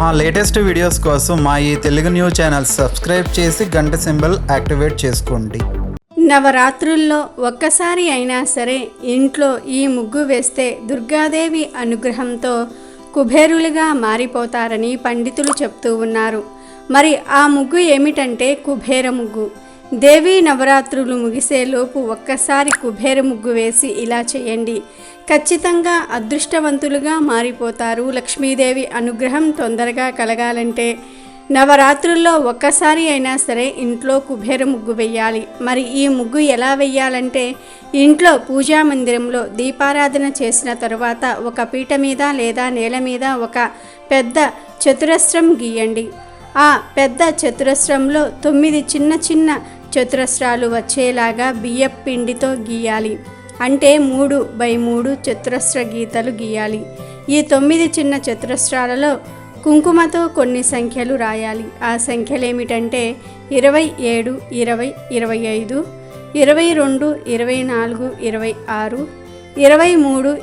మా latest videos కోసం మా ఈ తెలుగు న్యూస్ ఛానల్ సబ్స్క్రైబ్ చేసి గంట సింబల్ యాక్టివేట్ చేసుకోండి. నవరాత్రుల్లో ఒక్కసారి అయినా సరే ఇంట్లో ఈ ముగ్గు వేస్తే దుర్గాదేవి అనుగ్రహంతో కుబేరులుగా మారిపోతారని పండితులు చెప్తూ ఉన్నారు. మరి ఆ ముగ్గు ఏమిటంటే కుబేర ముగ్గు. దేవీ నవరాత్రులు ముగిసేలోపు ఒక్కసారి కుబేర ముగ్గు వేసి ఇలా చేయండి. ఖచ్చితంగా అదృష్టవంతులుగా మారిపోతారు. లక్ష్మీదేవి అనుగ్రహం తొందరగా కలగాలంటే నవరాత్రుల్లో ఒక్కసారి అయినా సరే ఇంట్లో కుబేర ముగ్గు వెయ్యాలి. మరి ఈ ముగ్గు ఎలా వెయ్యాలంటే ఇంట్లో పూజా మందిరంలో దీపారాధన చేసిన తరువాత ఒక పీట మీద లేదా నేల మీద ఒక పెద్ద చతురస్రం గీయండి. ఆ పెద్ద చతురస్రంలో 9 చిన్న చిన్న చతురస్రాలు వచ్చేలాగా బియ్యపు పిండితో గీయాలి. అంటే 3x3 చతురస్ర గీతలు గీయాలి. ఈ 9 చిన్న చతురస్రాలలో కుంకుమతో కొన్ని సంఖ్యలు రాయాలి. ఆ సంఖ్యలు ఏమిటంటే 27, 20, 25, 22, 24, 26, 23,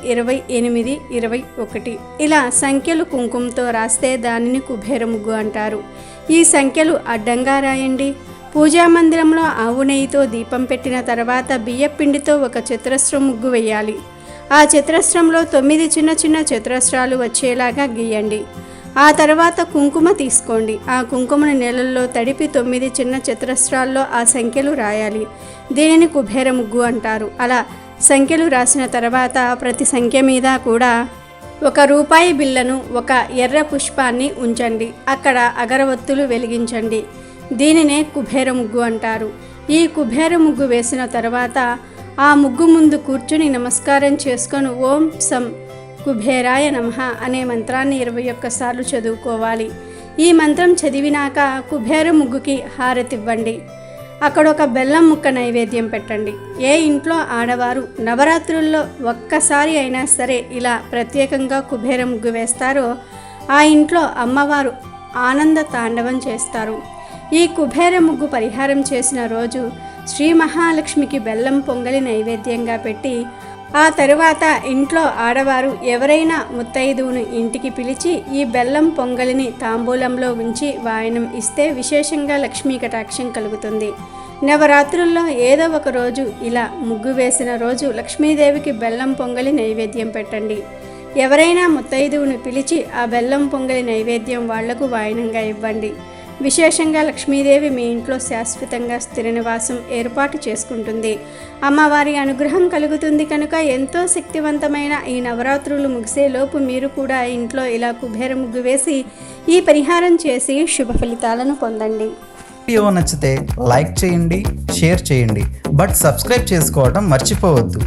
28, 21 ఇలా సంఖ్యలు కుంకుమతో రాస్తే దానిని కుబేర ముగ్గు అంటారు. ఈ సంఖ్యలు అడ్డంగా రాయండి. పూజా మందిరంలో ఆవు నెయ్యితో దీపం పెట్టిన తర్వాత బియ్యపిండితో ఒక చతురస్రం ముగ్గు వేయాలి. ఆ చతురస్రంలో 9 చిన్న చిన్న చతురస్రాలు వచ్చేలాగా గీయండి. ఆ తర్వాత కుంకుమ తీసుకోండి. ఆ కుంకుమను నీళ్ళల్లో తడిపి 9 చిన్న చతురస్రాల్లో ఆ సంఖ్యలు రాయాలి. దీనిని కుబేర ముగ్గు అంటారు. అలా సంఖ్యలు రాసిన తర్వాత ప్రతి సంఖ్య మీద కూడా ₹1 బిళ్ళను, ఒక ఎర్ర పుష్పాన్ని ఉంచండి. అక్కడ అగరవత్తులు వెలిగించండి. దీనినే కుబేర ముగ్గు అంటారు. ఈ కుబేర ముగ్గు వేసిన తర్వాత ఆ ముగ్గు ముందు కూర్చుని నమస్కారం చేసుకొని ఓం సం కుబేరాయ నమః అనే మంత్రాన్ని 21 సార్లు చదువుకోవాలి. ఈ మంత్రం చదివినాక కుబేర ముగ్గుకి హారతివ్వండి. అక్కడ ఒక బెల్లం ముక్క నైవేద్యం పెట్టండి. ఏ ఇంట్లో ఆడవారు నవరాత్రుల్లో ఒక్కసారి అయినా సరే ఇలా ప్రత్యేకంగా కుబేర ముగ్గు వేస్తారో ఆ ఇంట్లో అమ్మవారు ఆనంద తాండవం చేస్తారు. ఈ కుబేర ముగ్గు పరిహారం చేసిన రోజు శ్రీ మహాలక్ష్మికి బెల్లం పొంగలి నైవేద్యంగా పెట్టి ఆ తరువాత ఇంట్లో ఆడవారు ఎవరైనా ముత్తైదువును ఇంటికి పిలిచి ఈ బెల్లం పొంగలిని తాంబూలంలో ఉంచి వాయనం ఇస్తే విశేషంగా లక్ష్మీ కటాక్షం కలుగుతుంది. నవరాత్రుల్లో ఏదో ఒక రోజు ఇలా ముగ్గు వేసిన రోజు లక్ష్మీదేవికి బెల్లం పొంగలి నైవేద్యం పెట్టండి. ఎవరైనా ముత్తైదువును పిలిచి ఆ బెల్లం పొంగలి నైవేద్యం వాళ్లకు వాయనంగా ఇవ్వండి. విశేషంగా లక్ష్మీదేవి మీ ఇంట్లో శాశ్వతంగా స్థిర నివాసం ఏర్పాటు చేసుకుంటుంది. అమ్మవారి అనుగ్రహం కలుగుతుంది. కనుక ఎంతో శక్తివంతమైన ఈ నవరాత్రులు ముగిసేలోపు మీరు కూడా ఇంట్లో ఇలా కుబేర ముగ్గు వేసి ఈ పరిహారం చేసి శుభ ఫలితాలను పొందండి. వీడియో నచ్చితే లైక్ చేయండి, షేర్ చేయండి, బట్ సబ్స్క్రైబ్ చేసుకోవడం మర్చిపోవద్దు.